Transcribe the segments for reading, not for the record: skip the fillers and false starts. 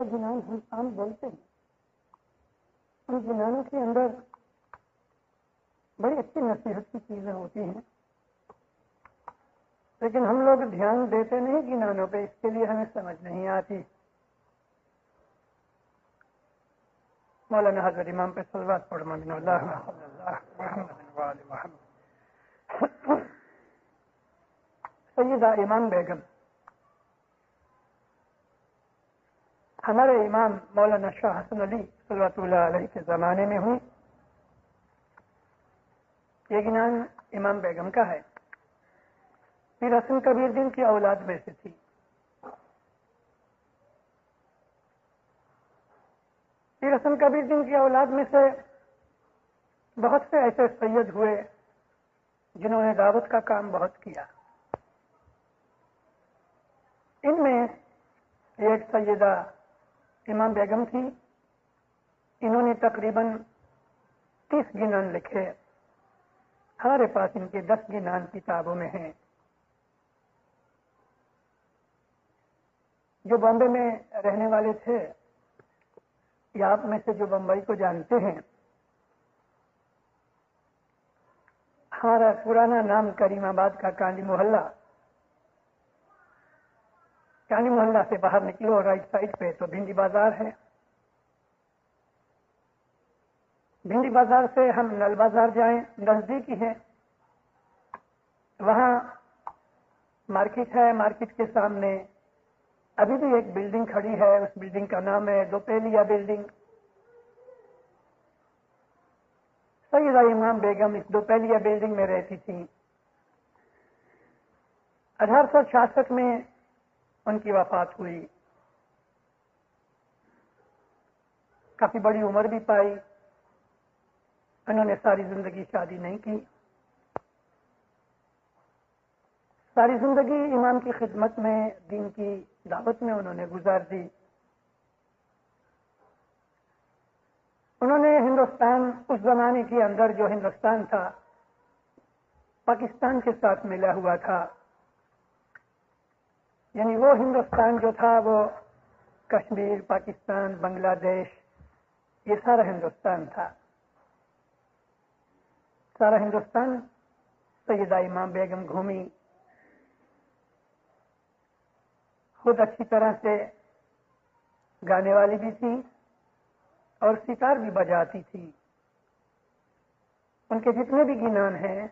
جنان ہم عام بولتے ہیں، ان جنانوں کے اندر بڑی اچھی نصیحت کی چیزیں ہوتی ہیں، لیکن ہم لوگ دھیان دیتے نہیں جنانوں پہ، اس کے لیے ہمیں سمجھ نہیں آتی۔ مولانا حضرت امام پہ صلوات پڑھ من اللہ صلی اللہ محمد وآل محمد۔ سیدہ امام بیگم ہمارے امام مولانا شاہ حسن علی صلوات اللہ علیہ کے زمانے میں ہوئی۔ یہ گنان امام بیگم کا ہے، پیر حسن کبیر دین کی اولاد میں سے تھی۔ پیر حسن کبیر دین کی اولاد میں سے بہت سے ایسے سید ہوئے جنہوں نے دعوت کا کام بہت کیا۔ ان میں ایک سیدہ امام بیگم تھی، انہوں نے تقریباً 30 گنان لکھے، ہمارے پاس ان کے 10 گنان کتابوں میں ہیں۔ جو بامبے میں رہنے والے تھے یا آپ میں سے جو بمبئی کو جانتے ہیں، ہمارا پرانا نام کریم آباد کا کالی محلہ، کالی محلہ سے باہر نکلو رائٹ سائڈ پہ تو بھنڈی بازار ہے، بھنڈی بازار سے ہم نل بازار جائیں نزدیک ہی ہے، وہاں مارکیٹ ہے، مارکیٹ کے سامنے ابھی بھی ایک بلڈنگ کھڑی ہے، اس بلڈنگ کا نام ہے دوپہلیہ بلڈنگ۔ سیدہ امام بیگم اس دوپہلیہ بلڈنگ میں رہتی تھی۔ 1866 میں ان کی وفات ہوئی، کافی بڑی عمر بھی پائی، انہوں نے ساری زندگی شادی نہیں کی، ساری زندگی امام کی خدمت میں، دین کی دعوت میں انہوں نے گزار دی۔ انہوں نے ہندوستان، اس زمانے کے اندر جو ہندوستان تھا پاکستان کے ساتھ ملا ہوا تھا، یعنی وہ ہندوستان جو تھا وہ کشمیر، پاکستان، بنگلہ دیش، یہ سارا ہندوستان تھا۔ سارا ہندوستان سیدہ امام بیگم گھومی، خود اچھی طرح سے گانے والی بھی تھی اور ستار بھی بجاتی تھی۔ ان کے جتنے بھی گنان ہیں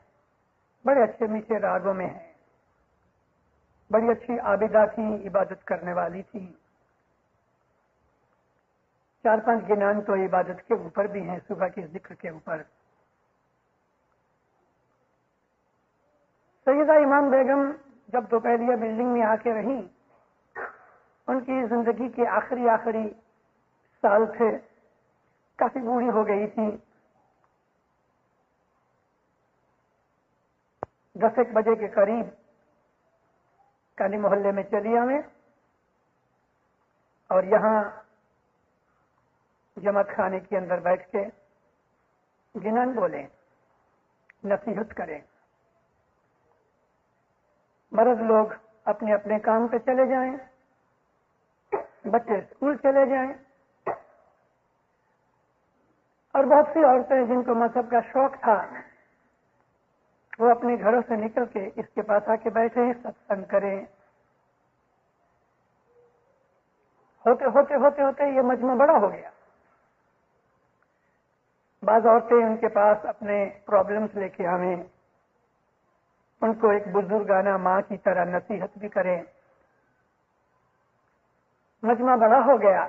بڑے اچھے میٹھے راگوں میں ہیں، بڑی اچھی عابدہ تھی، عبادت کرنے والی تھی۔ 4-5 گنان تو عبادت کے اوپر بھی ہیں، صبح کے ذکر کے اوپر۔ سیدہ امام بیگم جب دوپہلیہ بلڈنگ میں آ کے رہیں، ان کی زندگی کے آخری سال تھے، کافی بوڑھی ہو گئی تھی۔ 10-1 بجے کے قریب کالی محلے میں چلی آئیں اور یہاں جماعت خانے کے اندر بیٹھ کے گنان بولیں، نصیحت کریں۔ مرد لوگ اپنے اپنے کام پہ چلے جائیں، بچے اسکول چلے جائیں، اور بہت سی عورتیں جن کو مذہب کا شوق تھا وہ اپنے گھروں سے نکل کے اس کے پاس آ کے بیٹھے، ستسنگ کریں۔ ہوتے یہ مجمع بڑا ہو گیا۔ بعض عورتیں ان کے پاس اپنے پرابلمز لے کے آئیں، ان کو ایک بزرگانہ ماں کی طرح نصیحت بھی کریں۔ مجمع بڑا ہو گیا۔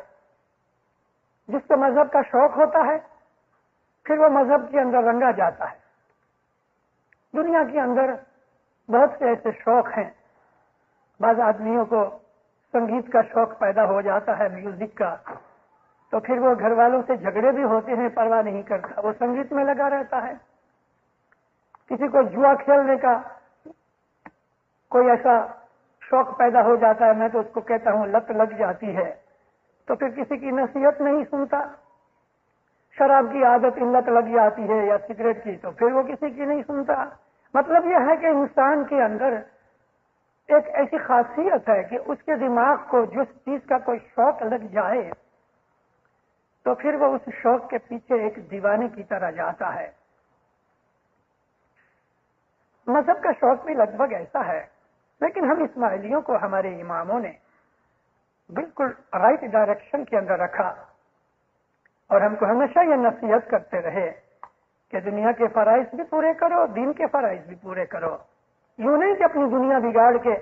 جس کو مذہب کا شوق ہوتا ہے پھر وہ مذہب کے اندر رنگا جاتا ہے۔ دنیا کے اندر بہت سے ایسے شوق ہیں، بعض آدمیوں کو سنگیت کا شوق پیدا ہو جاتا ہے، میوزک کا، تو پھر وہ گھر والوں سے جھگڑے بھی ہوتے ہیں، پرواہ نہیں کرتا، وہ سنگیت میں لگا رہتا ہے۔ کسی کو جوا کھیلنے کا کوئی ایسا شوق پیدا ہو جاتا ہے، میں تو اس کو کہتا ہوں لت لگ جاتی ہے، تو پھر کسی کی نصیحت نہیں سنتا۔ شراب کی عادت علت لگ جاتی ہے یا سگریٹ کی، تو پھر وہ کسی کی نہیں سنتا۔ مطلب یہ ہے کہ انسان کے اندر ایک ایسی خاصیت ہے کہ اس کے دماغ کو جس چیز کا کوئی شوق لگ جائے تو پھر وہ اس شوق کے پیچھے ایک دیوانے کی طرح جاتا ہے. مذہب کا شوق بھی لگ بھگ ایسا ہے، لیکن ہم اسماعیلیوں کو ہمارے اماموں نے بالکل رائٹ ڈائریکشن کے اندر رکھا اور ہم کو ہمیشہ یہ نصیحت کرتے رہے کہ دنیا کے فرائض بھی پورے کرو، دین کے فرائض بھی پورے کرو. یوں نہیں کہ اپنی دنیا بگاڑ کے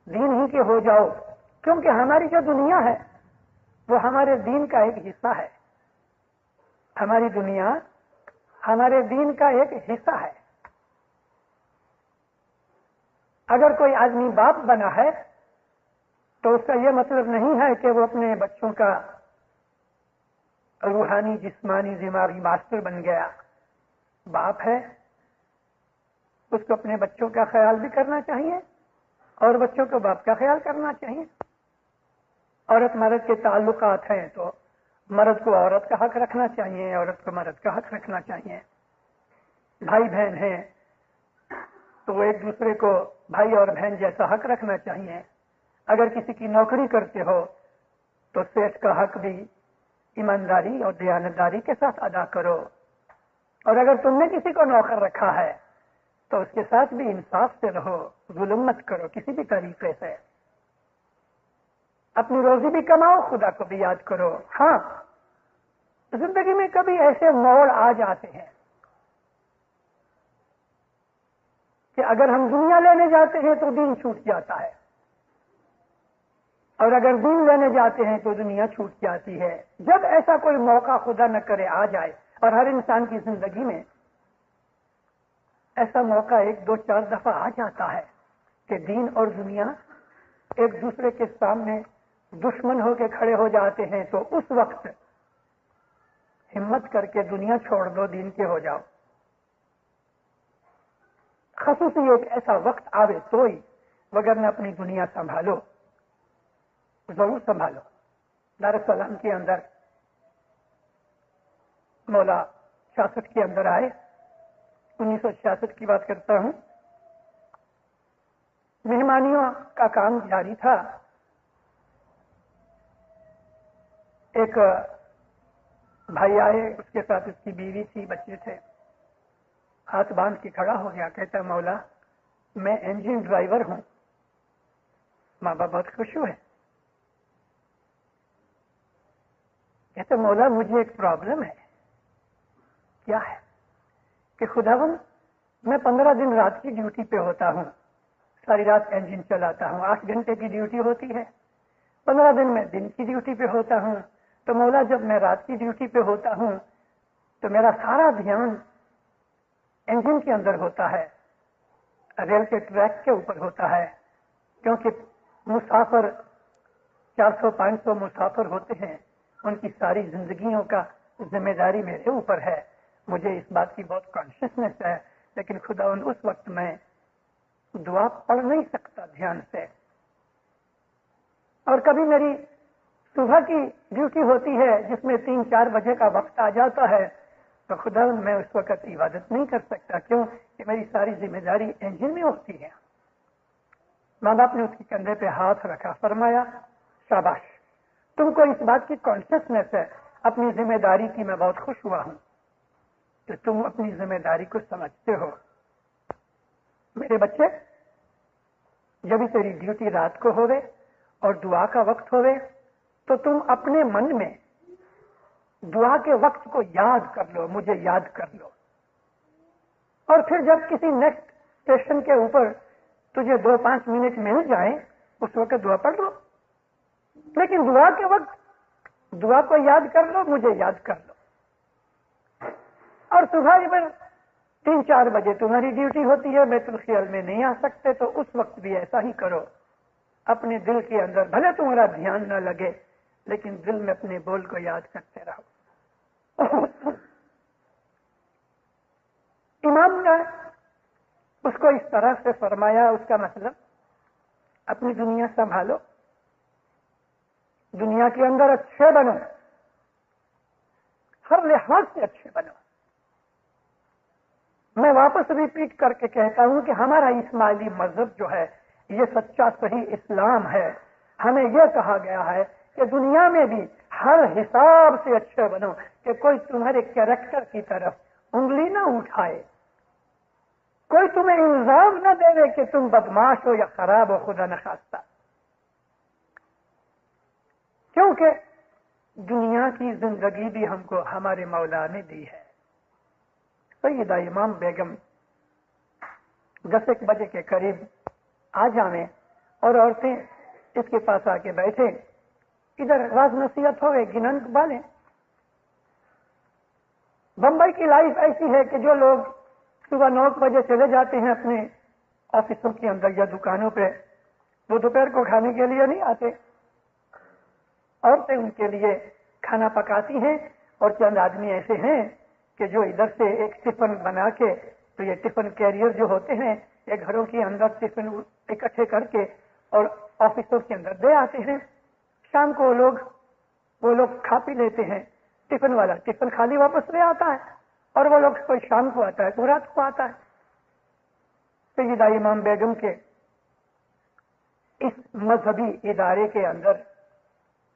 دین ہی کے ہو جاؤ، کیونکہ ہماری جو دنیا ہے وہ ہمارے دین کا ایک حصہ ہے. ہماری دنیا ہمارے دین کا ایک حصہ ہے. اگر کوئی آدمی باپ بنا ہے تو اس کا یہ مطلب نہیں ہے کہ وہ اپنے بچوں کا روحانی جسمانی دماغی ماسٹر بن گیا. باپ ہے، اس کو اپنے بچوں کا خیال بھی کرنا چاہیے اور بچوں کو باپ کا خیال کرنا چاہیے. عورت مرد کے تعلقات ہیں تو مرد کو عورت کا حق رکھنا چاہیے، عورت کو مرد کا حق رکھنا چاہیے. بھائی بہن ہیں تو وہ ایک دوسرے کو بھائی اور بہن جیسا حق رکھنا چاہیے. اگر کسی کی نوکری کرتے ہو تو سیٹ کا حق بھی ایمانداری اور دیانتداری کے ساتھ ادا کرو، اور اگر تم نے کسی کو نوکر رکھا ہے تو اس کے ساتھ بھی انصاف سے رہو، ظلم مت کرو کسی بھی طریقے سے. اپنی روزی بھی کماؤ، خدا کو بھی یاد کرو. ہاں، زندگی میں کبھی ایسے موڑ آ جاتے ہیں کہ اگر ہم دنیا لینے جاتے ہیں تو دین چھوٹ جاتا ہے، اور اگر دین لینے جاتے ہیں تو دنیا چھوٹ جاتی ہے. جب ایسا کوئی موقع خدا نہ کرے آ جائے، اور ہر انسان کی زندگی میں ایسا موقع 1-2-4 دفعہ آ جاتا ہے کہ دین اور دنیا ایک دوسرے کے سامنے دشمن ہو کے کھڑے ہو جاتے ہیں، تو اس وقت ہمت کر کے دنیا چھوڑ دو، دین کے ہو جاؤ. خصوصی ایک ایسا وقت آوے تو ہی، وگرنہ اپنی دنیا سنبھالو، ضرور سنبھالو. دار السلام کے اندر مولا 66 کے اندر آئے، 1966 کی بات کرتا ہوں. مہمانیوں کا کام جاری تھا. ایک بھائی آئے، اس کے ساتھ اس کی بیوی تھی، بچے تھے. ہاتھ باندھ کے کھڑا ہو گیا، کہتا مولا میں انجن ڈرائیور ہوں. ماں باپ بہت خوش ہوئے. کہتے مولا مجھے ایک پرابلم ہے. کیا ہے؟ کہ خداوند میں 15 دن رات کی ڈیوٹی پہ ہوتا ہوں، ساری رات انجن چلاتا ہوں، 8 گھنٹے کی ڈیوٹی ہوتی ہے. 15 دن میں دن کی ڈیوٹی پہ ہوتا ہوں. تو مولا جب میں رات کی ڈیوٹی پہ ہوتا ہوں تو میرا سارا دھیان انجن کے اندر ہوتا ہے، ریل کے ٹریک کے اوپر ہوتا ہے، کیونکہ مسافر 400-500 مسافر ہوتے ہیں، ان کی ساری زندگیوں کا ذمہ داری میرے اوپر ہے. مجھے اس بات کی بہت کانشیسنیس ہے، لیکن خداوند اس وقت میں دعا پڑھ نہیں سکتا دھیان سے. اور کبھی میری صبح کی ڈیوٹی ہوتی ہے جس میں 3-4 بجے کا وقت آ جاتا ہے، تو خداوند میں اس وقت عبادت نہیں کر سکتا. کیوں کہ میری ساری ذمہ داری انجن میں ہوتی ہے. ماں باپ نے اس کے کندھے پہ ہاتھ رکھا، فرمایا شاباش، تم کو اس بات کی کانشیسنیس ہے اپنی ذمہ داری کی. میں بہت خوش ہوا ہوں کہ تم اپنی ذمہ داری کو سمجھتے ہو. میرے بچے، جب تیری ڈیوٹی رات کو ہوئے اور دعا کا وقت ہوئے تو تم اپنے من میں دعا کے وقت کو یاد کر لو، مجھے یاد کر لو. اور پھر جب کسی نیکسٹ اسٹیشن کے اوپر تجھے 2-5 منٹ مل جائیں اس وقت دعا پڑھ لو، لیکن دعا کے وقت دعا کو یاد کر لو، مجھے یاد کر لو. اور صبح پر 3-4 بجے تمہاری ڈیوٹی ہوتی ہے، بیت الخیال میں نہیں آ سکتے، تو اس وقت بھی ایسا ہی کرو. اپنے دل کے اندر بھلے تمہارا دھیان نہ لگے لیکن دل میں اپنے بول کو یاد کرتے رہو. امام نے اس کو اس طرح سے فرمایا، اس کا مطلب اپنی دنیا سنبھالو، دنیا کے اندر اچھے بنو، ہر لحاظ سے اچھے بنو. میں واپس ریپیٹ کر کے کہتا ہوں کہ ہمارا اسماعیلی مذہب جو ہے یہ سچا صحیح اسلام ہے. ہمیں یہ کہا گیا ہے کہ دنیا میں بھی ہر حساب سے اچھے بنو کہ کوئی تمہارے کیریکٹر کی طرف انگلی نہ اٹھائے, کوئی تمہیں الزام نہ دے کہ تم بدماش ہو یا خراب ہو, خدا نخواستہ. کیونکہ دنیا کی زندگی بھی ہم کو ہمارے مولا نے دی ہے. سیدہ امام بیگم 10 بجے کے قریب آ جاویں اور عورتیں اس کے پاس آ کے بیٹھے, ادھر راز نصیحت ہوئے, گنن بالیں. بمبئی کی لائف ایسی ہے کہ جو لوگ صبح 9 بجے چلے جاتے ہیں اپنے آفسوں کے اندر یا دکانوں پہ, وہ دوپہر کو کھانے کے لیے نہیں آتے. عورتیں ان کے لیے کھانا پکاتی ہیں, اور چند آدمی ایسے ہیں کہ جو ادھر سے ایک ٹفن بنا کے, تو یہ ٹفن کیریئر جو ہوتے ہیں یہ گھروں کے اندر ٹفن اکٹھے کر کے اور آفسوں کے اندر دے آتے ہیں. شام کو وہ لوگ کھا پی لیتے ہیں. ٹفن والا ٹفن خالی واپس لے آتا ہے, اور وہ لوگ کوئی شام کو آتا ہے, کوئی رات کو آتا ہے. سیدہ امام بیگم کے اس مذہبی ادارے کے اندر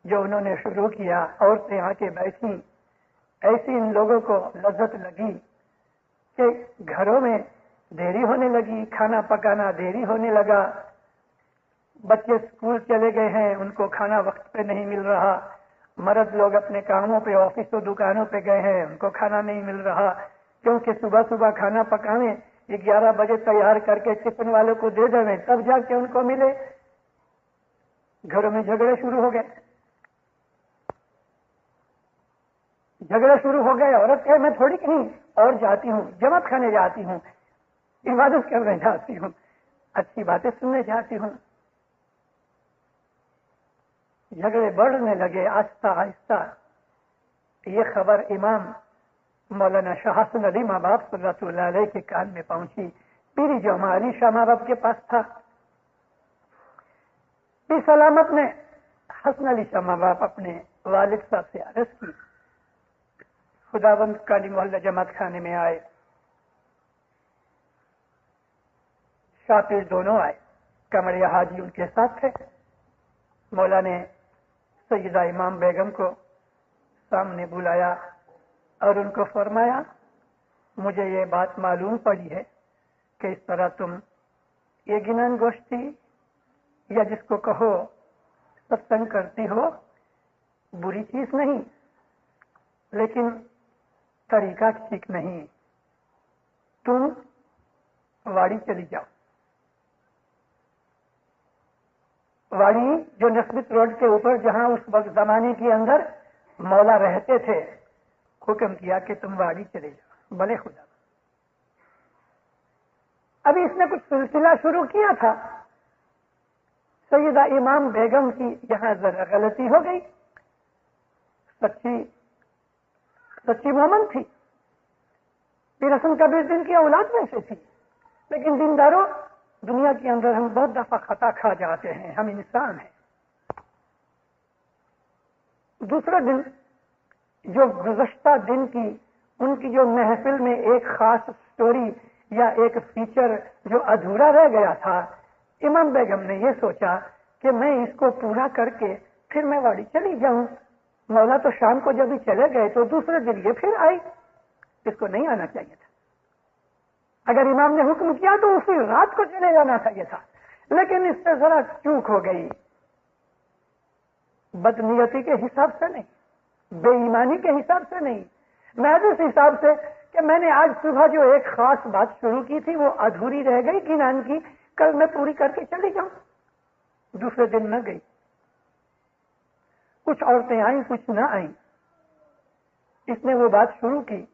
جو انہوں نے شروع کیا, عورتیں آ کے بیٹھی, ایسی ان لوگوں کو لذت لگی کہ گھروں میں دیری ہونے لگی, کھانا پکانا دیری ہونے لگا. بچے اسکول چلے گئے ہیں, ان کو کھانا وقت پہ نہیں مل رہا. مرد لوگ اپنے کاموں پہ, آفسوں دکانوں پہ گئے ہیں, ان کو کھانا نہیں مل رہا, کیونکہ صبح کھانا پکانے 11 بجے تیار کر کے ٹفن والوں کو دے دیں تب جا کے ان کو ملے. گھروں میں جھگڑے شروع ہو گئے. عورت کہ میں تھوڑی کہیں اور جاتی ہوں, جماعت کھانے جاتی ہوں, عبادت کرنے جاتی ہوں, اچھی باتیں سننے جاتی ہوں. جھگڑے بڑھنے لگے آہستہ آہستہ. یہ خبر امام مولانا شاہ حسن علی ماں باپ صلی اللہ علیہ کے کان میں پہنچی. پیری جمع علی شاہ ماں باپ کے پاس تھا. پیر سلامت نے حسن علی شاہ ماں باپ اپنے والد صاحب سے عرض کی. خداوند کالی محلہ جماعت خانے میں آئے, شاہ پیر دونوں آئے, کمریا حاجی ان کے ساتھ تھے. مولا نے سیدہ امام بیگم کو سامنے بلایا اور ان کو فرمایا, مجھے یہ بات معلوم پڑی ہے کہ اس طرح تم یہ گنن گوشتی یا جس کو کہو ستسنگ کرتی ہو, بری چیز نہیں, لیکن طریقہ ٹھیک نہیں. تم واڑی چلی جاؤ. واڑی جو نسبت روڈ کے اوپر جہاں اس وقت زمانے کے اندر مولا رہتے تھے, حکم کیا کہ تم واڑی چلے جاؤ. بھلے خدا. ابھی اس نے کچھ سلسلہ شروع کیا تھا. سیدہ امام بیگم کی یہاں ذرا غلطی ہو گئی. سچی مومن تھی, پیر حسن کبیر دین کی اولاد میں سے تھی, لیکن دینداروں دنیا کے اندر ہم بہت دفعہ خطا کھا جاتے ہیں, ہم انسان ہیں. دوسرا دن جو گزشتہ دن کی ان کی جو محفل میں ایک خاص سٹوری یا ایک فیچر جو ادھورا رہ گیا تھا, امام بیگم نے یہ سوچا کہ میں اس کو پورا کر کے پھر میں واڑی چلی جاؤں. مولا تو شام کو جب ہی چلے گئے تو دوسرے دن یہ پھر آئی, اس کو نہیں آنا چاہیے تھا. اگر امام نے حکم کیا تو اسی رات کو چلے جانا چاہیے تھا, لیکن اس سے ذرا چوک ہو گئی. بدنیتی کے حساب سے نہیں, بے ایمانی کے حساب سے نہیں, محض اس حساب سے کہ میں نے آج صبح جو ایک خاص بات شروع کی تھی وہ ادھوری رہ گئی گنان کی, کل میں پوری کر کے چلی جاؤں. دوسرے دن نہ گئی. کچھ عورتیں آئیں, کچھ نہ آئیں. اس نے وہ بات شروع کی,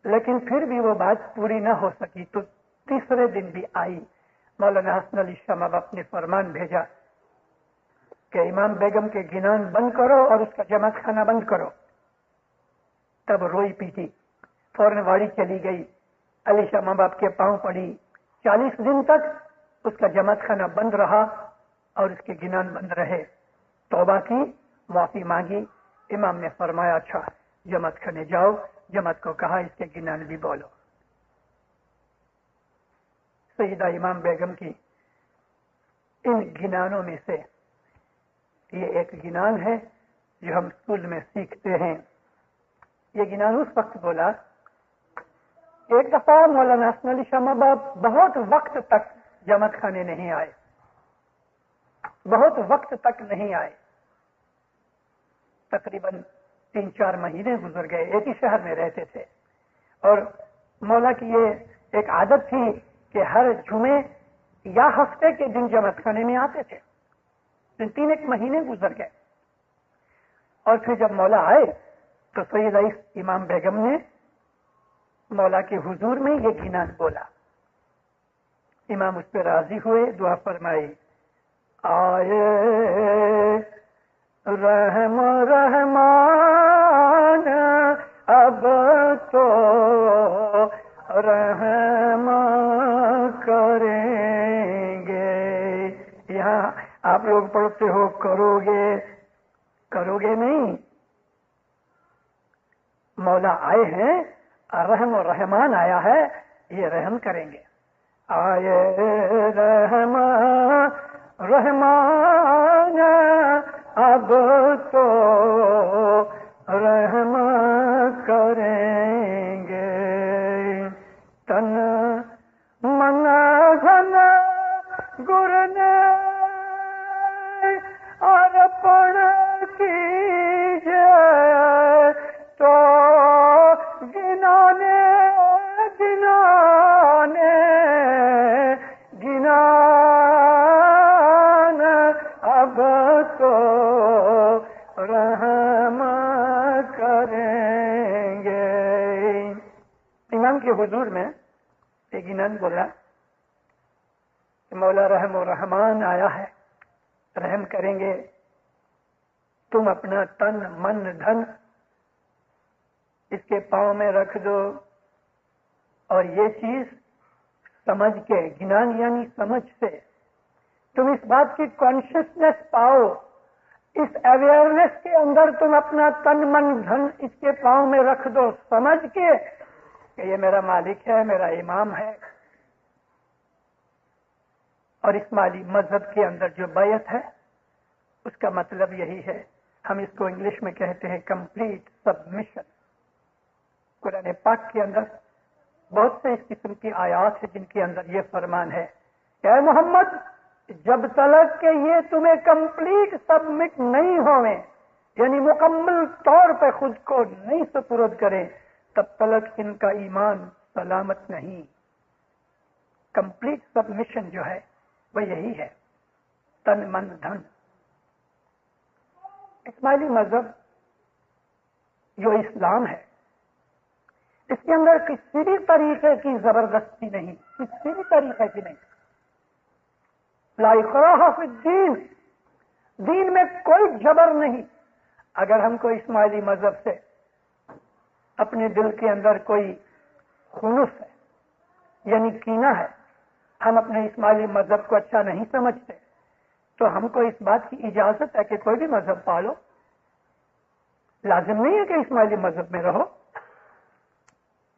لیکن پھر بھی وہ بات پوری نہ ہو سکی, تو تیسرے دن بھی آئی. مولانا حسن علی شاہ ماں باپ نے فرمان بھیجا کہ امام بیگم کے گنان بند کرو اور اس کا جماعت خانہ بند کرو. تب روئی پیٹی, فوراً واڑی چلی گئی. علی شاہ ماں باپ کے پاؤں پڑی. 40 دن تک اس کا جماعت خانہ بند رہا اور اس کے گنان بند رہے. توبہ کی, معافی مانگی. امام نے فرمایا اچھا جماعت خانے جاؤ. جماعت کو کہا اس کے گنان بھی بولو. سیدہ امام بیگم کی ان گنانوں میں سے یہ ایک گنان ہے جو ہم اسکول میں سیکھتے ہیں. یہ گنان اس وقت بولا، ایک دفعہ مولانا حسن علی شاہ محبوب بہت وقت تک جماعت خانے نہیں آئے، بہت وقت تک نہیں آئے، تقریباً 3-4 مہینے گزر گئے. ایک ہی شہر میں رہتے تھے اور مولا کی یہ ایک عادت تھی کہ ہر جمعے یا ہفتے کے دن جماعت خانے میں آتے تھے. 3 مہینے گزر گئے اور پھر جب مولا آئے تو سید رئیس امام بیگم نے مولا کے حضور میں یہ گنان بولا. امام اس پہ راضی ہوئے، دعا فرمائی، آئے رحم رحمان اب تو رحم کریں گے. یہاں آپ لوگ پڑھتے ہو کرو گے نہیں، مولا آئے ہیں، رحم و رحمان آیا ہے، یہ رحم کریں گے. آئے رحم رحمان اب تو رحم کریں گے. تن من دھن گرنے اور پڑ کیجئے تو گنانے اب تو رحم کریں گے. امام کے حضور میں ایک گنان بولا کہ مولا رحم و رحمان آیا ہے، رحم کریں گے. تم اپنا تن من دھن اس کے پاؤں میں رکھ دو اور یہ چیز سمجھ کے، گنان یعنی سمجھ سے، تم اس بات کی کانشیسنس پاؤ، اس اویئرنیس کے اندر تم اپنا تن من دھن اس کے پاؤں میں رکھ دو، سمجھ کے کہ یہ میرا مالک ہے، میرا امام ہے. اور اسماعیلی مذہب کے اندر جو بیعت ہے اس کا مطلب یہی ہے. ہم اس کو انگلش میں کہتے ہیں کمپلیٹ سبمیشن. قرآن پاک کے اندر بہت سے اس قسم کی آیات ہیں جن کے اندر یہ فرمان ہے کہ اے محمد، جب تلک کہ یہ تمہیں کمپلیٹ سبمٹ نہیں ہوئے، یعنی مکمل طور پہ خود کو نہیں سپرد کریں، تب تلک ان کا ایمان سلامت نہیں. کمپلیٹ سبمیشن جو ہے وہ یہی ہے، تن من دھن. اسماعیلی مذہب جو اسلام ہے اس کے اندر کسی بھی طریقے کی زبردستی نہیں، کسی بھی طریقے کی نہیں. لا اکراہ فی الدین، دین میں کوئی جبر نہیں. اگر ہم کو اسماعیلی مذہب سے اپنے دل کے اندر کوئی خنوس ہے یعنی کینہ ہے، ہم اپنے اسماعیلی مذہب کو اچھا نہیں سمجھتے، تو ہم کو اس بات کی اجازت ہے کہ کوئی بھی مذہب پالو. لازم نہیں ہے کہ اسماعیلی مذہب میں رہو.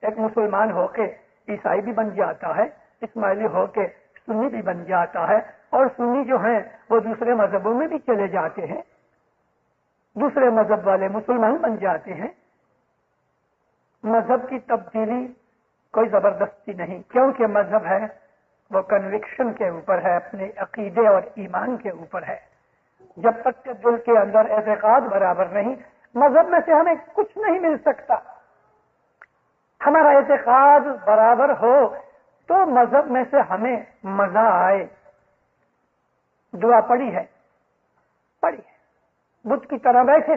ایک مسلمان ہو کے عیسائی بھی بن جاتا ہے، اسماعیلی ہو کے سنی بھی بن جاتا ہے، اور سنی جو ہیں وہ دوسرے مذہبوں میں بھی چلے جاتے ہیں، دوسرے مذہب والے مسلمان بن جاتے ہیں. مذہب کی تبدیلی کوئی زبردستی نہیں، کیونکہ مذہب ہے وہ کنوکشن کے اوپر ہے، اپنے عقیدے اور ایمان کے اوپر ہے. جب تک کہ دل کے اندر اعتقاد برابر نہیں، مذہب میں سے ہمیں کچھ نہیں مل سکتا. ہمارا اعتقاد برابر ہو تو مذہب میں سے ہمیں مزہ آئے. دعا پڑھی ہے، بت کی طرح بیٹھے،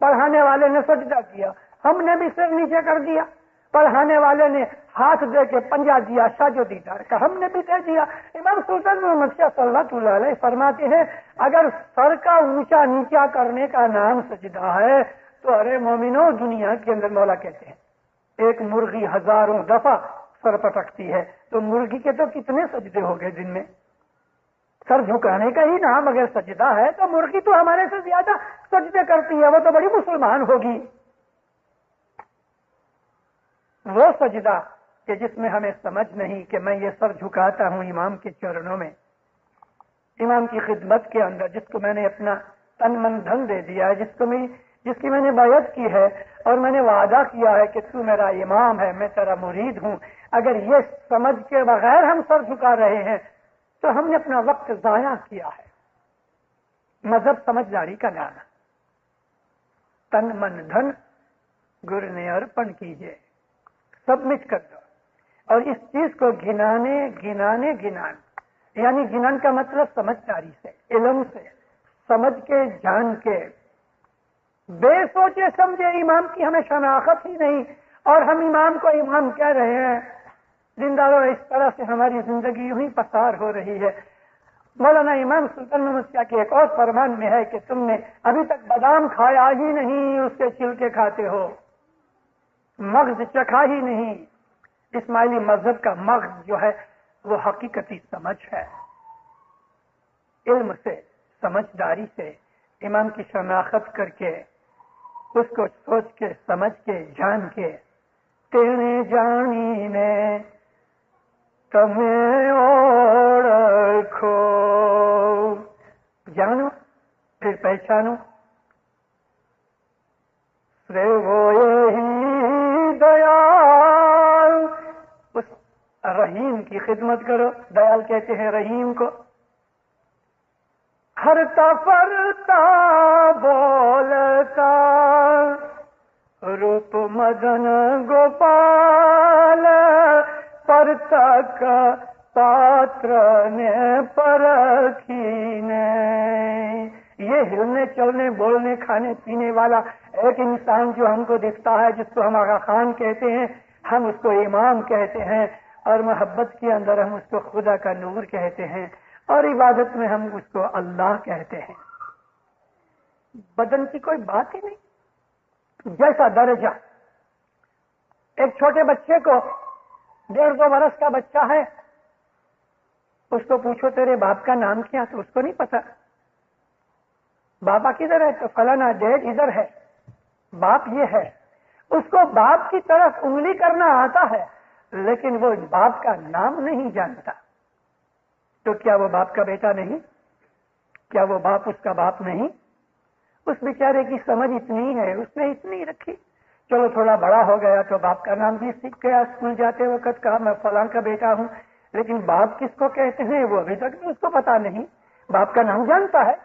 پڑھانے والے نے سجدہ کیا، ہم نے بھی سر نیچے کر دیا. پڑھانے والے نے ہاتھ دے کے پنجہ دیا، شاجو دیدار کا، ہم نے بھی دے دیا. امام سلطان محمد شاہ صلی اللہ علیہ فرماتے ہیں اگر سر کا اونچا نیچا کرنے کا نام سجدہ ہے تو ارے مومنو، دنیا کے اندر مولا کہتے ہیں ایک مرغی ہزاروں دفعہ سر پٹکتی ہے، تو مرغی کے تو کتنے سجدے ہو گئے دن میں. سر جھکانے کا ہی نام اگر سجدہ ہے تو مرغی تو ہمارے سے زیادہ سجدے کرتی ہے، وہ تو بڑی مسلمان ہوگی. وہ سجدہ کہ جس میں ہمیں سمجھ نہیں کہ میں یہ سر جھکاتا ہوں امام کے چرنوں میں، امام کی خدمت کے اندر، جس کو میں نے اپنا تن من دھن دے دیا ہے، جس کی میں نے بیعت کی ہے اور میں نے وعدہ کیا ہے کہ تو میرا امام ہے، میں تیرا مرید ہوں، اگر یہ سمجھ کے بغیر ہم سر جھکا رہے ہیں تو ہم نے اپنا وقت ضائع کیا ہے۔ مذہب سمجھداری کا نام ہے۔ تن من دھن گر نے ارپن کیجئے، سبمٹ کر دو، اور اس چیز کو گنانے یعنی گنان کا مطلب سمجھداری سے، علم سے، سمجھ کے، جان کے، بے سوچے سمجھے امام کی ہمیں شناخت ہی نہیں، اور ہم امام کو امام کہہ رہے ہیں۔ زندہ اس طرح سے ہماری زندگی یوں ہی پسار ہو رہی ہے۔ مولانا امام سلطان محمد شاہ کے ایک اور فرمان میں ہے کہ تم نے ابھی تک بادام کھایا ہی نہیں، اس کے چھلکے کھاتے ہو، مغز چکھا ہی نہیں۔ اسماعیلی مذہب کا مغز جو ہے وہ حقیقتی سمجھ ہے، علم سے، سمجھداری سے، امام کی شناخت کر کے، اس کو سوچ کے، سمجھ کے، جان کے۔ تیرے جانی نے تمہیں اور رکھو، جانو پھر پہچانو، وہ یہی دیال، اس رحیم کی خدمت کرو۔ دیال کہتے ہیں رحیم کو۔ ہر تفرتا بولتا روپ مدن گوپال، پرتک پاتر نے پرکھی نے۔ یہ ہلنے چلنے بولنے کھانے پینے والا ایک انسان جو ہم کو دکھتا ہے، جس کو ہم آغا خان کہتے ہیں، ہم اس کو امام کہتے ہیں، اور محبت کے اندر ہم اس کو خدا کا نور کہتے ہیں، اور عبادت میں ہم اس کو اللہ کہتے ہیں۔ بدن کی کوئی بات ہی نہیں۔ جیسا درجہ ایک چھوٹے بچے کو، 1.5-2 برس کا بچہ ہے، اس کو پوچھو تیرے باپ کا نام کیا، تو اس کو نہیں پتا۔ بابا کدھر ہے؟ تو فلانا ڈیڈ ادھر ہے۔ باپ یہ ہے۔ اس کو باپ کی طرف انگلی کرنا آتا ہے، لیکن وہ باپ کا نام نہیں جانتا۔ تو کیا وہ باپ کا بیٹا نہیں؟ کیا وہ باپ اس کا باپ نہیں؟ اس بیچارے کی سمجھ اتنی ہے، اس نے اتنی رکھی۔ چلو تھوڑا بڑا ہو گیا تو باپ کا نام بھی سیکھ گیا، اسکول جاتے وقت کہا میں فلاں کا بیٹا ہوں، لیکن باپ کس کو کہتے ہیں وہ ابھی تک بھی اس کو پتا نہیں۔ باپ کا نام جانتا ہے،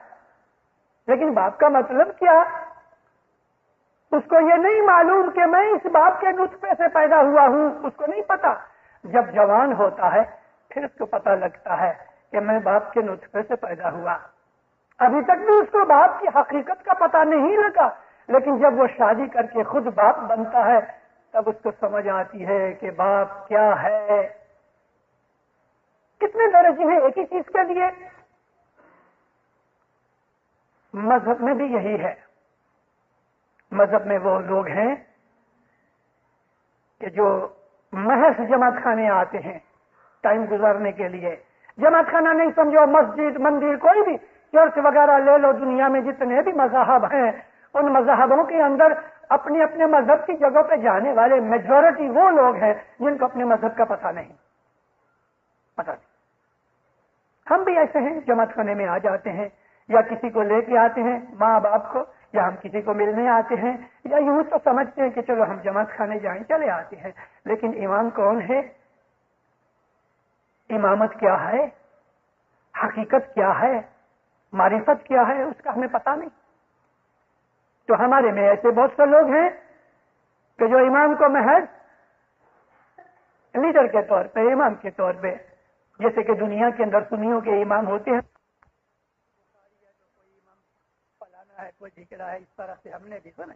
لیکن باپ کا مطلب کیا، اس کو یہ نہیں معلوم کہ میں اس باپ کے نطفے سے پیدا ہوا ہوں، اس کو نہیں پتا۔ جب جوان ہوتا ہے پھر اس کو پتا لگتا ہے کہ میں باپ کے نطفے سے پیدا ہوا۔ ابھی تک بھی اس کو باپ کی حقیقت کا پتا نہیں لگا، لیکن جب وہ شادی کر کے خود باپ بنتا ہے تب اس کو سمجھ آتی ہے کہ باپ کیا ہے۔ کتنے درجے ہیں ایک ہی چیز کے لیے۔ مذہب میں بھی یہی ہے۔ مذہب میں وہ لوگ ہیں کہ جو محض جماعت خانے آتے ہیں ٹائم گزارنے کے لیے۔ جماعت خانہ نہیں سمجھو، مسجد، مندر، کوئی بھی چرچ وغیرہ لے لو، دنیا میں جتنے بھی مذاہب ہیں ان مذہبوں کے اندر اپنے اپنے مذہب کی جگہوں پہ جانے والے میجورٹی وہ لوگ ہیں جن کو اپنے مذہب کا پتہ نہیں۔ پتہ نہیں۔ ہم بھی ایسے ہیں، جماعت خانے میں آ جاتے ہیں، یا کسی کو لے کے آتے ہیں، ماں باپ کو، یا ہم کسی کو ملنے آتے ہیں، یا یوں تو سمجھتے ہیں کہ چلو ہم جماعت خانے جائیں، چلے آتے ہیں۔ لیکن امام کون ہے؟ امامت کیا ہے؟ حقیقت کیا ہے؟ معرفت کیا ہے؟ اس کا ہمیں پتہ نہیں۔ تو ہمارے میں ایسے بہت سے لوگ ہیں کہ جو امام کو محض لیڈر کے طور پہ، امام کے طور پہ، جیسے کہ دنیا کے اندر سنیوں کے امام ہوتے ہیں، ہے کوئی ٹھیکرا ہے، اس طرح سے ہم نے بھی سنا۔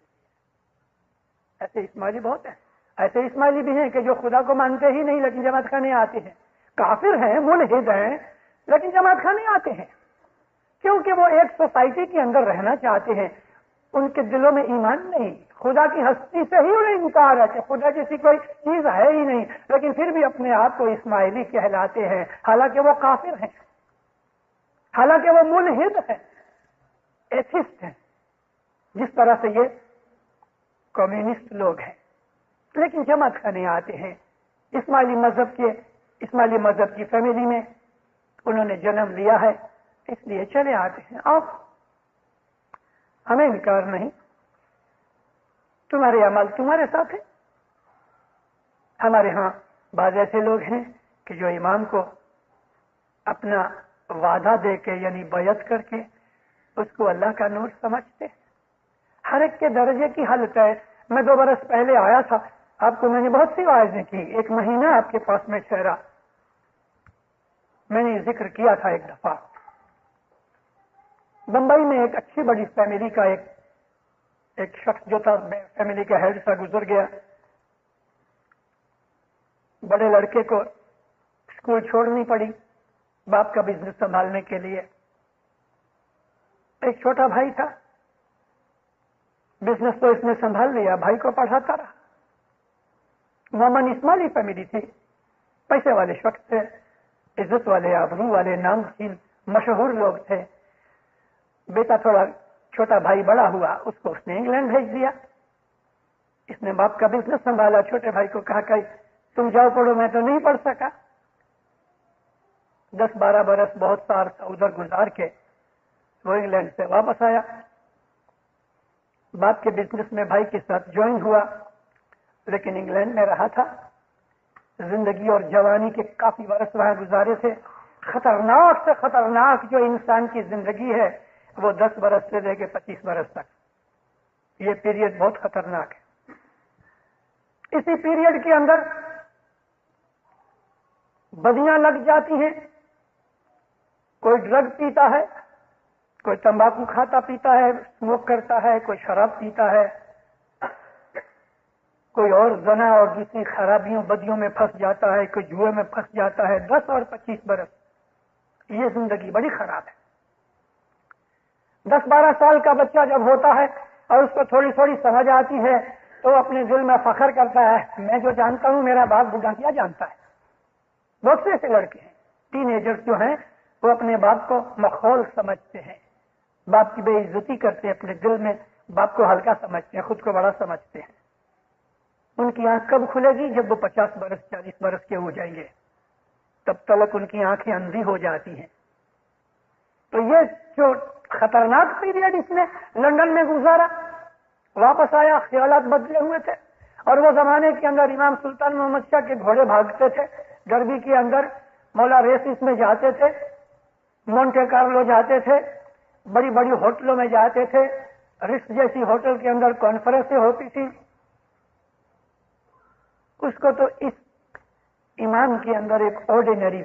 ایسے اسماعیلی بہت ہیں، ایسے اسماعیلی بھی ہیں کہ جو خدا کو مانتے ہی نہیں لیکن جماعت خانے آتے ہیں، کافر ہیں، ملحد ہیں، لیکن جماعت خانے آتے ہیں، کیونکہ وہ ایک سوسائٹی کے اندر رہنا چاہتے ہیں۔ ان کے دلوں میں ایمان نہیں، خدا کی ہستی سے ہی انہیں انکار ہے کہ خدا جیسی کوئی چیز ہے ہی نہیں، لیکن پھر بھی اپنے آپ کو اسماعیلی کہلاتے ہیں، حالانکہ وہ کافر ہیں، حالانکہ وہ ملحد ہیں، ایتھسٹ ہیں، جس طرح سے یہ کمیونسٹ لوگ ہیں، لیکن جماعت خانے آتے ہیں۔ اسماعیلی مذہب کی فیملی میں انہوں نے جنم لیا ہے، اس لیے چلے آتے ہیں. اور ہمیں انکار نہیں، تمہارے عمل تمہارے ساتھ ہے. ہمارے ہاں بعض ایسے لوگ ہیں کہ جو امام کو اپنا وعدہ دے کے یعنی بیعت کر کے اس کو اللہ کا نور سمجھتے. ہر ایک کے درجے کی حالت ہے. میں 2 برس پہلے آیا تھا، آپ کو میں نے بہت سی واعظیں کی، 1 مہینہ آپ کے پاس میں ٹھہرا. میں نے ذکر کیا تھا ایک دفعہ بمبئی میں ایک اچھی بڑی فیملی کا ایک شخص جو تھا فیملی کا ہیڈ سا گزر گیا. بڑے لڑکے کو اسکول چھوڑنی پڑی باپ کا بزنس سنبھالنے کے لیے. ایک چھوٹا بھائی تھا، بزنس تو اس نے سنبھال لیا، بھائی کو پڑھاتا رہا. مومن اسماعیلی فیملی تھی، پیسے والے شخص تھے، عزت والے، آبرو والے، نامچین مشہور لوگ تھے. بیٹا تھوڑا چھوٹا بھائی بڑا ہوا، اس کو اس نے انگلینڈ بھیج دیا. اس نے باپ کا بزنس سنبھالا. چھوٹے بھائی کو کہا کہ تم جاؤ پڑھو، میں تو نہیں پڑھ سکا. 10-12 برس بہت سا عرصہ ادھر گزار کے وہ انگلینڈ سے واپس آیا. باپ کے بزنس میں بھائی کے ساتھ جوائن ہوا، لیکن انگلینڈ میں رہا تھا. زندگی اور جوانی کے کافی برس وہاں گزارے تھے. خطرناک سے خطرناک جو انسان کی زندگی ہے وہ 10 برس سے لے کے 25 برس تک. یہ پیریڈ بہت خطرناک ہے. اسی پیریڈ کے اندر بدیاں لگ جاتی ہیں. کوئی ڈرگ پیتا ہے، کوئی تمباکو کھاتا پیتا ہے، اسموک کرتا ہے، کوئی شراب پیتا ہے، کوئی اور زنا اور دوسری خرابیوں بدیوں میں پھنس جاتا ہے، کوئی جوئے میں پھنس جاتا ہے. 10 اور 25 برس، یہ زندگی بڑی خراب ہے. 10-12 سال کا بچہ جب ہوتا ہے اور اس کو تھوڑی تھوڑی سمجھ آتی ہے تو اپنے دل میں فخر کرتا ہے، میں جو جانتا ہوں میرا باپ بوڑھا کیا جانتا ہے. بہت سے ایسے لڑکے ہیں، ٹین ایجرز جو ہیں وہ اپنے باپ کو مخول سمجھتے ہیں، باپ کی بے عزتی کرتے ہیں، اپنے دل میں باپ کو ہلکا سمجھتے ہیں، خود کو بڑا سمجھتے ہیں. ان کی آنکھ کب کھلے گی؟ جب وہ 50 برس 40 برس کے ہو جائیں گے. تب تک ان کی آنکھیں اندھی ہو جاتی ہیں. تو یہ جو خطرناک پیریڈ اس نے لندن میں گزارا، واپس آیا، خیالات بدلے ہوئے تھے. اور وہ زمانے کے اندر امام سلطان محمد شاہ کے گھوڑے بھاگتے تھے، گرمی کے اندر مولا ریسس میں جاتے تھے، مونٹے کارلو جاتے تھے، بڑی بڑی ہوٹلوں میں جاتے تھے، رس جیسی ہوٹل کے اندر کانفرنسیں ہوتی تھی. اس کو تو اس امام کے اندر ایک آرڈینری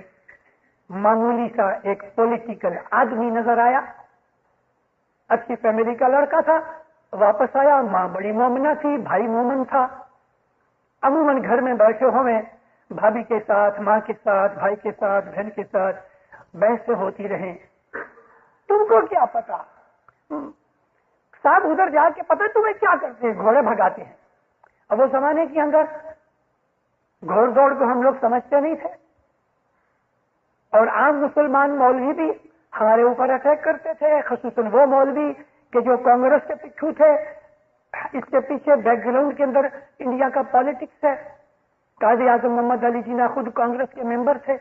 معمولی سا ایک پولیٹیکل آدمی نظر آیا. اچھی فیملی کا لڑکا تھا، واپس آیا. ماں بڑی مومنہ تھی، بھائی مومن تھا. عموماً گھر میں بیٹھے ہوئے بھابھی کے ساتھ، ماں کے ساتھ، بھائی کے ساتھ، بہن کے ساتھ بحثیں ہوتی رہیں. تم کو کیا پتا صاحب، ادھر جا کے پتہ تمہیں کیا کرتے ہیں؟ گھوڑے بھگاتے ہیں. اب وہ زمانے کے اندر گھوڑ دوڑ کو ہم لوگ سمجھتے نہیں تھے، اور عام مسلمان مولوی بھی ہمارے اوپر اٹیک کرتے تھے، خصوصاً وہ مولوی کہ جو کانگریس کے پچھو تھے. اس کے پیچھے بیک گراؤنڈ کے اندر انڈیا کا پالیٹکس ہے. قائد اعظم محمد علی جناح خود کانگریس کے ممبر تھے،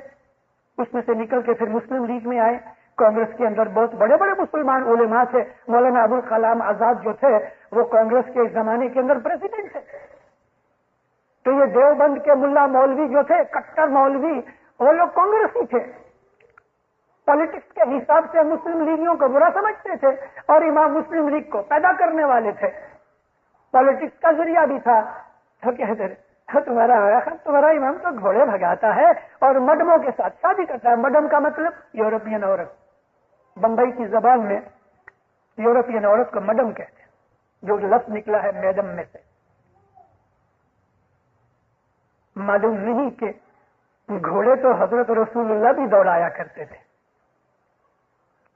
اس میں سے نکل کے پھر مسلم لیگ میں آئے. کانگریس کے اندر بہت بڑے بڑے مسلمان علماء تھے. مولانا ابوالکلام آزاد جو تھے وہ کانگریس کے زمانے کے اندر پریزیڈنٹ تھے. تو یہ دیوبند کے ملا مولوی جو تھے، کٹر مولوی، وہ لوگ کانگریسی تھے. پالیٹکس کے حساب سے مسلم لیگیوں کو برا سمجھتے تھے اور امام مسلم لیگ کو پیدا کرنے والے تھے. پالیٹکس کا ذریعہ بھی تھا. تو کہتے تمہارا امام تو گھوڑے بھگاتا ہے اور مڈموں کے ساتھ شادی کرتا ہے. مڈم کا مطلب یورپین عورت. بمبئی کی زبان میں یورپین عورت کو مڈم کہتے ہیں، جو لفظ نکلا ہے میڈم میں سے. معلوم نہیں کہ گھوڑے تو حضرت رسول اللہ بھی دوڑایا کرتے تھے.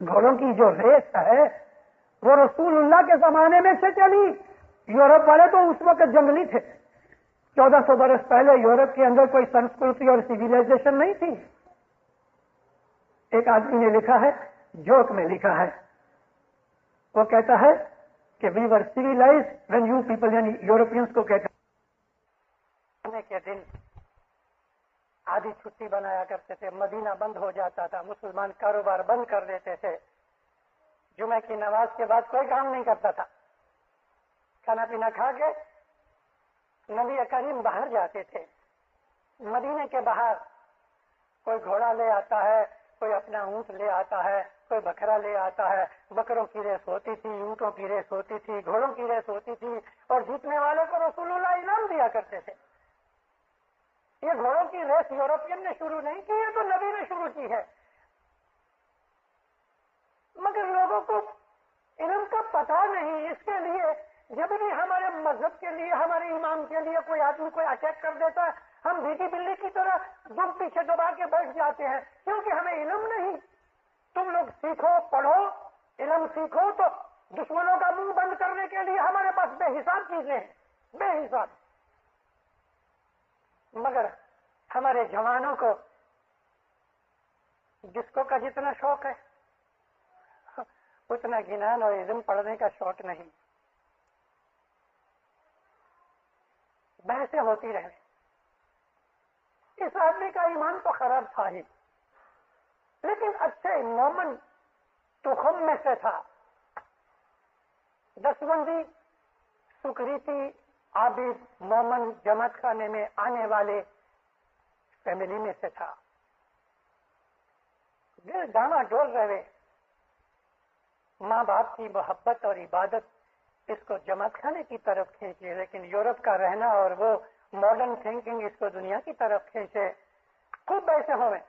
گھوڑوں کی جو ریس ہے وہ رسول اللہ کے زمانے میں سے چلی. یورپ والے تو اس وقت جنگلی تھے. 1400 برس پہلے یورپ کے اندر کوئی سنسکرتی اور سیویلائزیشن نہیں تھی. ایک آدمی نے لکھا ہے، جوک میں لکھا ہے، وہ کہتا ہے کہ وی ور سیویلائز وین یو پیپل، یعنی یورپینس کو کہتے ہیں کے دن آدھی چھٹی بنایا کرتے تھے. مدینہ بند ہو جاتا تھا, مسلمان کاروبار بند کر دیتے تھے. جمعہ کی نماز کے بعد کوئی کام نہیں کرتا تھا. کھانا پینا کھا کے نبی کریم باہر جاتے تھے. مدینے کے باہر کوئی گھوڑا لے آتا ہے, کوئی اپنا اونٹ لے آتا ہے, کوئی بکرا لے آتا ہے. بکروں کی ریس ہوتی تھی, اونٹوں کی ریس ہوتی تھی, گھوڑوں کی ریس ہوتی تھی, اور جیتنے والے کو رسول اللہ انعام دیا کرتے تھے. یہ گھوڑوں کی ریس یورپین نے شروع نہیں کی, یہ تو نبی نے شروع کی ہے. مگر لوگوں کو علم کا پتہ نہیں. اس کے لیے جب بھی ہمارے مذہب کے لیے, ہمارے امام کے لیے کوئی آدمی کوئی اٹیک کر دیتا ہے, ہم بھیگی بلی کی طرح دم پیچھے دبا کے بیٹھ جاتے ہیں, کیونکہ ہمیں علم نہیں. تم لوگ سیکھو, پڑھو, علم سیکھو, تو دشمنوں کا منہ بند کرنے کے لیے ہمارے پاس بے حساب چیزیں ہیں, بے حساب. مگر ہمارے جوانوں کو جس کا جتنا شوق ہے اتنا گنان اور علم پڑھنے کا شوق نہیں. بحثیں ہوتی رہے. اس آدمی کا ایمان تو خراب تھا ہی, لیکن اچھے مومن تخم میں سے تھا. دسبندی سکریتی عابد مومن جماعت خانے میں آنے والے فیملی میں سے تھا. دل ڈاما ڈول رہے. ماں باپ کی محبت اور عبادت اس کو جماعت خانے کی طرف کھینچے, لیکن یورپ کا رہنا اور وہ ماڈرن تھنکنگ اس کو دنیا کی طرف کھینچے. خوب ایسے ہوئے.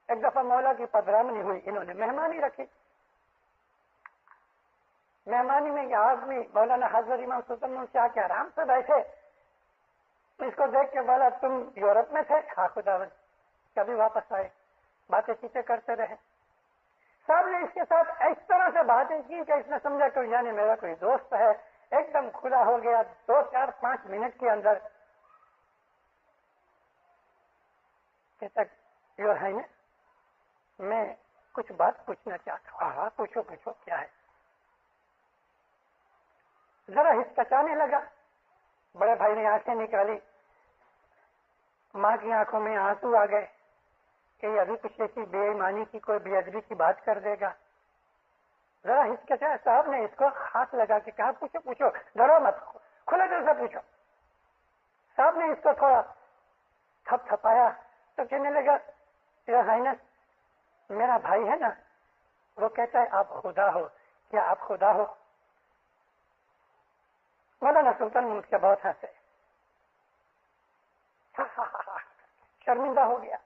ایک دفعہ مولا کی پدرامنی ہوئی, انہوں نے مہمانی رکھی. مہمانی میں یہ آدمی مولانا حضرت امام سلطان سے آ کے آرام سے بیٹھے. اس کو دیکھ کے بولا, تم یورپ میں تھے؟ ہاں خداوند. کبھی واپس آئے, باتیں چیتیں کرتے رہے. صاحب نے اس کے ساتھ اس طرح سے باتیں کی کہ اس نے سمجھا کہ یعنی میرا کوئی دوست ہے. ایک دم کھلا ہو گیا. 2 4 5 منٹ کے اندر کہتا, یور ہائنس, میں کچھ بات پوچھنا چاہتا ہوں. ہاں پوچھو پوچھو, کیا ہے؟ ذرا ہچکچانے لگا. بڑے بھائی نے آنکھیں نکالی. ماں کی آنکھوں میں آنسو آ گئے کہ ابھی کچھ ایسی بے ایمانی کی, کوئی بے ادبی کی بات کر دے گا. ذرا ہچکچایا. صاحب نے اس کو ہاتھ لگا کے کہا, پوچھو پوچھو, ڈرو مت, کھلے دل سے پوچھو. صاحب نے اس کو تھوڑا تھپ تھپایا تو کہنے لگا, یور ہائنس, میرا بھائی ہے نا, وہ کہتا ہے آپ خدا ہو. کیا آپ خدا ہو؟ مولانا سلطان مجھ کے بہت ہنسے, شرمندہ ہو گیا.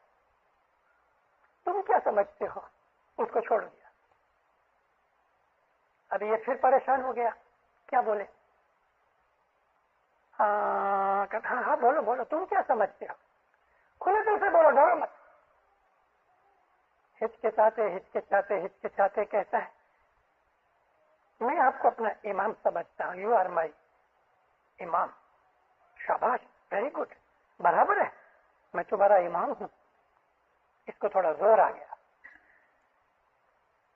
تم کیا سمجھتے ہو؟ اس کو چھوڑ دیا. ابھی یہ پھر پریشان ہو گیا, کیا بولے؟ ہاں بولو بولو, تم کیا سمجھتے ہو؟ کھلے دل سے بولو, ڈرو مت. ہچکچاتے کہتا ہے, میں آپ کو اپنا امام سمجھتا ہوں. یو آر مائی امام. شاباش, ویری گڈ, برابر ہے, میں تمہارا امام ہوں. اس کو تھوڑا زور آ گیا.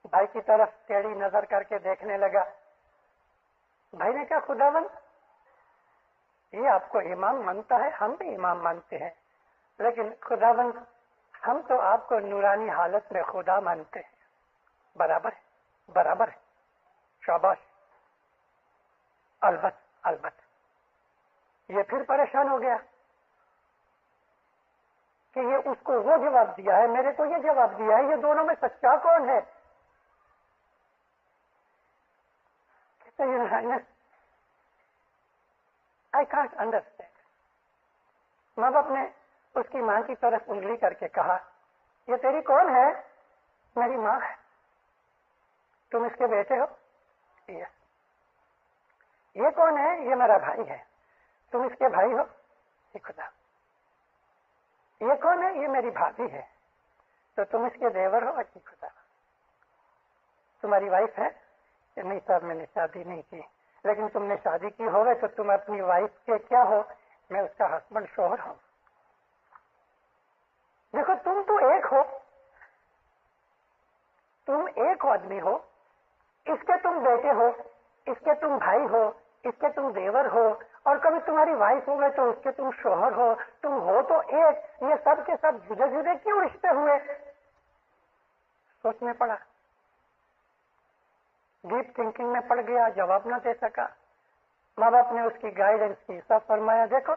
بھائی کی طرف ٹیڑھی نظر کر کے دیکھنے لگا. بھائی نے کہا, خداوند, یہ آپ کو امام مانتا ہے, ہم بھی امام مانتے ہیں, لیکن خداوند ہم تو آپ کو نورانی حالت میں خدا مانتے ہیں. برابر ہے, برابر ہے, شاباش, البت. یہ پھر پریشان ہو گیا کہ یہ اس کو وہ جواب دیا ہے, میرے کو یہ جواب دیا ہے, یہ دونوں میں سچا کون ہے؟ کہتے ہیں, آئی کانٹ انڈرسٹینڈ. ماں باپ نے اس کی ماں کی طرف انگلی کر کے کہا, یہ تیری کون ہے؟ میری ماں ہے. تم اس کے بیٹے ہو؟ یس. یہ کون ہے؟ یہ میرا بھائی ہے. تم اس کے بھائی ہو؟ خدا. یہ کون ہے؟ یہ میری بھابھی ہے. تو تم اس کے دیور ہو؟ خدا. تمہاری وائف ہے؟ نہیں صاحب, میں نے شادی نہیں کی. لیکن تم نے شادی کی ہوگی تو تم اپنی وائف کے کیا ہو؟ میں اس کا ہسبینڈ, شوہر ہوں. دیکھو, تم تو ایک ہو, تم ایک آدمی ہو. اس کے تم بیٹے ہو, اس کے تم بھائی ہو, اس کے تم دیور ہو, اور کبھی تمہاری وائف ہو گئے تو اس کے تم شوہر ہو، تم ہو تو ایک، یہ سب کے سب جدے جدے کیوں رشتے ہوئے؟ سوچنے پڑا، ڈیپ تھنکنگ میں پڑ گیا، جواب نہ دے سکا۔ ماں باپ نے اس کی گائیڈنس کی، سب فرمایا دیکھو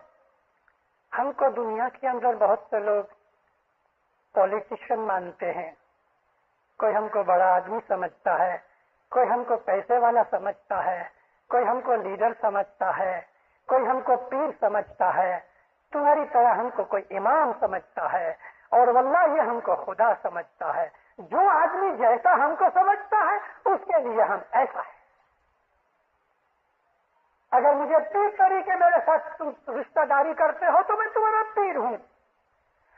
ہم کو دنیا کے اندر بہت سے لوگ پولیٹیشین مانتے ہیں، کوئی ہم کو بڑا آدمی سمجھتا ہے، کوئی ہم کو پیسے والا سمجھتا ہے، کوئی ہم کو لیڈر سمجھتا ہے، کوئی ہم کو پیر سمجھتا ہے، تمہاری طرح ہم کو کوئی امام سمجھتا ہے، اور واللہ یہ ہم کو خدا سمجھتا ہے۔ جو آدمی جیسا ہم کو سمجھتا ہے اس کے لیے ہم ایسا ہے۔ اگر مجھے پیر طریقے میرے ساتھ تم رشتہ داری کرتے ہو تو میں تمہارا پیر ہوں،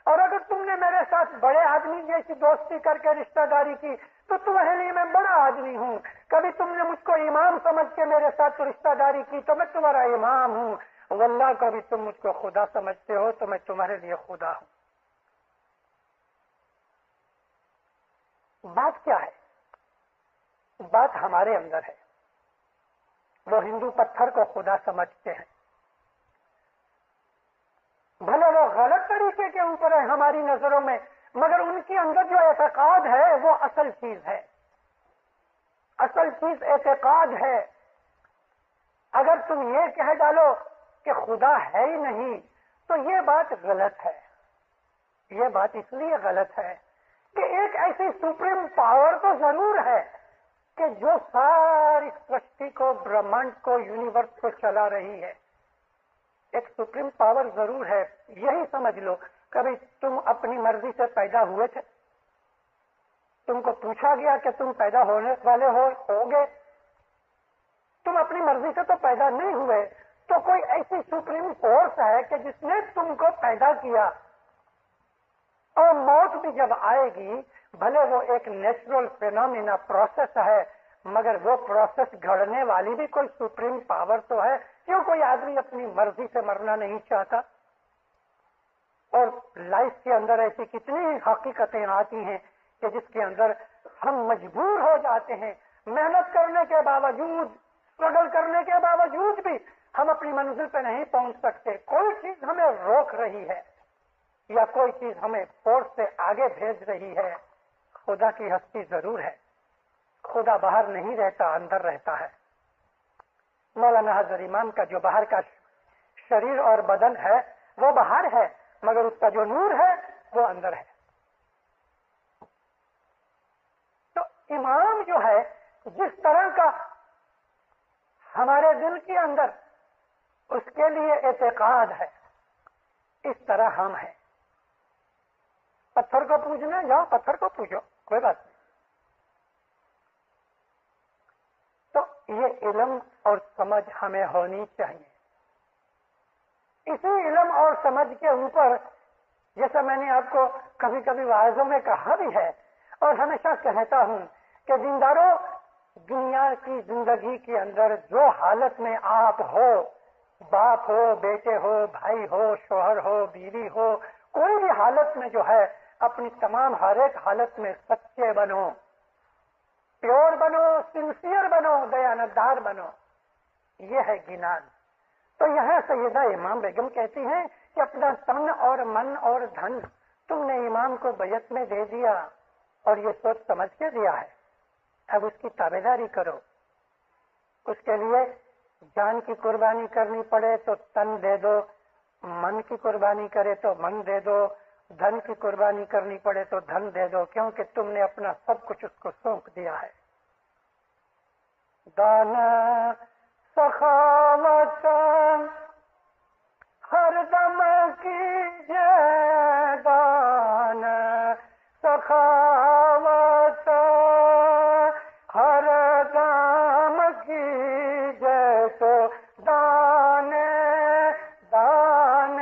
اور اگر تم نے میرے ساتھ بڑے آدمی جیسی دوستی کر کے رشتہ داری کی تو تمہارے لیے میں بڑا آدمی ہوں۔ کبھی تم نے مجھ کو امام سمجھ کے میرے ساتھ رشتہ داری کی تو میں تمہارا امام ہوں، واللہ کبھی تم مجھ کو خدا سمجھتے ہو تو میں تمہارے لیے خدا ہوں۔ بات کیا ہے؟ بات ہمارے اندر ہے۔ وہ ہندو پتھر کو خدا سمجھتے ہیں، بھلے وہ غلط طریقے کے اوپر ہے ہماری نظروں میں، مگر ان کے اندر جو اعتقاد ہے وہ اصل چیز ہے۔ اصل چیز اعتقاد ہے۔ اگر تم یہ کہہ ڈالو کہ خدا ہے ہی نہیں تو یہ بات غلط ہے۔ یہ بات اس لیے غلط ہے کہ ایک ایسی سپریم پاور تو ضرور ہے کہ جو ساری سرشٹی کو، برہمنڈ کو، یونیورس کو چلا رہی ہے۔ ایک سپریم پاور ضرور ہے، یہی سمجھ لو۔ کبھی تم اپنی مرضی سے پیدا ہوئے تھے؟ تم کو پوچھا گیا کہ تم پیدا ہونے والے ہوگے؟ تم اپنی مرضی سے تو پیدا نہیں ہوئے، تو کوئی ایسی سپریم فورس ہے کہ جس نے تم کو پیدا کیا، اور موت بھی جب آئے گی، بھلے وہ ایک نیچرل فینومینا پروسیس ہے، مگر وہ پروسیس گھڑنے والی بھی کوئی سپریم پاور تو ہے۔ کیوں کوئی آدمی اپنی مرضی سے مرنا نہیں چاہتا؟ اور لائف کے اندر ایسی کتنی حقیقتیں آتی ہیں کہ جس کے اندر ہم مجبور ہو جاتے ہیں، محنت کرنے کے باوجود، اسٹرگل کرنے کے باوجود بھی ہم اپنی منزل پہ نہیں پہنچ سکتے۔ کوئی چیز ہمیں روک رہی ہے یا کوئی چیز ہمیں فورس سے آگے بھیج رہی ہے۔ خدا کی ہستی ضرور ہے، خدا باہر نہیں رہتا، اندر رہتا ہے۔ مولانا حضرت امام کا جو باہر کا شریر اور بدن ہے وہ باہر ہے، مگر اس کا جو نور ہے وہ اندر ہے۔ تو امام جو ہے جس طرح کا ہمارے دل کے اندر اس کے لیے اعتقاد ہے، اس طرح ہم ہیں۔ پتھر کو پوجنا جاؤ، پتھر کو پوجو، کوئی بات نہیں۔ تو یہ علم اور سمجھ ہمیں ہونی چاہیے۔ اسی علم اور سمجھ کے اوپر، جیسا میں نے آپ کو کبھی کبھی واعظوں میں کہا بھی ہے اور ہمیشہ کہتا ہوں کہ دینداروں، دنیا کی زندگی کے اندر جو حالت میں آپ ہو، باپ ہو، بیٹے ہو، بھائی ہو، شوہر ہو، بیوی ہو، کوئی بھی حالت میں جو ہے اپنی تمام ہر ایک حالت میں سچے بنو، پیور بنو، سنسیئر بنو، دیانتدار بنو۔ یہ ہے گنان۔ تو یہاں سیدہ امام بیگم کہتی ہیں کہ اپنا تن اور من اور دھن تم نے امام کو بیعت میں دے دیا اور یہ سوچ سمجھ کے دیا ہے، اب اس کی تابعداری کرو۔ اس کے لیے جان کی قربانی کرنی پڑے تو تن دے دو، من کی قربانی کرے تو من دے دو، دھن کی قربانی کرنی پڑے تو دھن دے دو، کیونکہ تم نے اپنا سب کچھ اس کو سونپ دیا ہے۔ دانا سخاوت ہر دم کیجے، دان سخاوت ہر دم کیجے، تو دان دان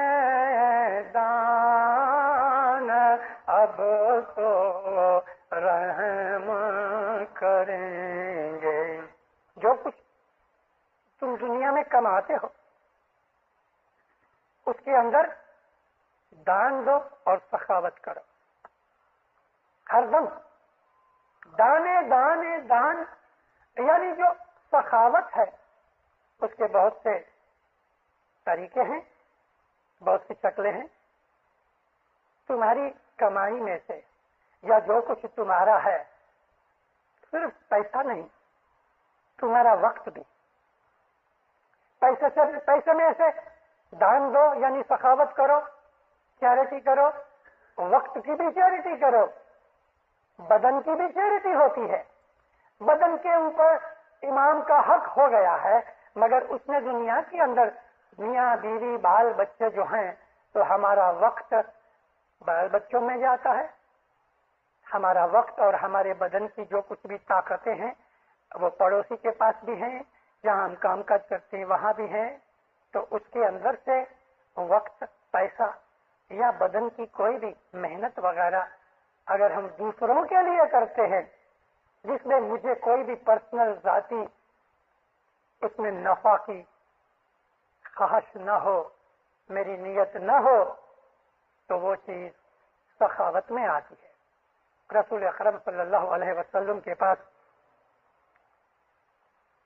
دان اب تو رحم کریں گے۔ جو کچھ تم دنیا میں کماتے ہو اس کے اندر دان دو اور سخاوت کرو، ہر دم دانے دانے دان، یعنی جو سخاوت ہے اس کے بہت سے طریقے ہیں، بہت سی شکلیں ہیں. تمہاری کمائی میں سے یا جو کچھ تمہارا ہے، صرف پیسہ نہیں، تمہارا وقت بھی. پیسے میں سے دان دو، یعنی سخاوت کرو، چیریٹی کرو. وقت کی بھی چیریٹی کرو، بدن کی بھی چیریٹی ہوتی ہے. بدن کے اوپر امام کا حق ہو گیا ہے، مگر اس نے دنیا کے اندر میاں بیوی بال بچے جو ہیں، تو ہمارا وقت بال بچوں میں جاتا ہے. ہمارا وقت اور ہمارے بدن کی جو کچھ بھی طاقتیں ہیں وہ پڑوسی کے پاس بھی ہیں، جہاں ہم کام کاج کرتے ہیں وہاں بھی ہیں. تو اس کے اندر سے وقت، پیسہ یا بدن کی کوئی بھی محنت وغیرہ اگر ہم دوسروں کے لیے کرتے ہیں، جس میں مجھے کوئی بھی پرسنل ذاتی اس میں نفع کی خواہش نہ ہو، میری نیت نہ ہو، تو وہ چیز سخاوت میں آتی ہے. رسول اکرم صلی اللہ علیہ وسلم کے پاس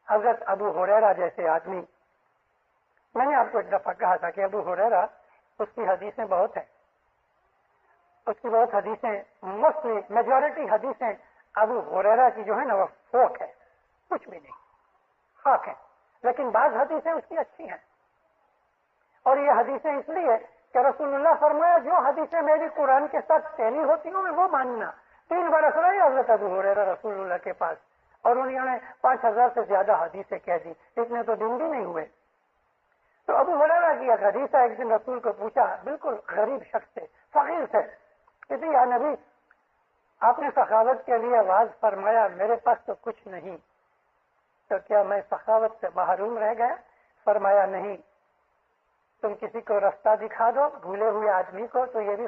حضرت ابو ہریرہ جیسے آدمی، میں نے آپ کو ایک دفعہ کہا تھا کہ ابو ہریرہ، اس کی حدیثیں بہت ہیں، اس کی بہت حدیثیں، موسٹلی میجورٹی حدیثیں ابو ہریرہ کی جو ہے نا وہ فوق ہے، کچھ بھی نہیں، خاک ہے. لیکن بعض حدیثیں اس کی اچھی ہیں، اور یہ حدیثیں اس لیے کہ رسول اللہ فرمایا جو حدیثیں میری قرآن کے ساتھ ٹیلی ہوتی ہوں وہ ماننا. 3 برس رہے حضرت ابو ہریرہ رسول اللہ کے پاس، اور انہوں نے 5000 سے زیادہ حدیثیں کہہ دی، اتنے تو دن بھی نہیں ہوئے. تو ابو ہریرہ کی ایک حدیث ہے، ایک دن رسول کو پوچھا، بالکل غریب شخص سے، فقیر سے، کہ یا نبی آپ نے سخاوت کے لیے واز فرمایا، میرے پاس تو کچھ نہیں، تو کیا میں سخاوت سے محروم رہ گیا؟ فرمایا نہیں، تم کسی کو رستہ دکھا دو بھولے ہوئے آدمی کو، تو یہ بھی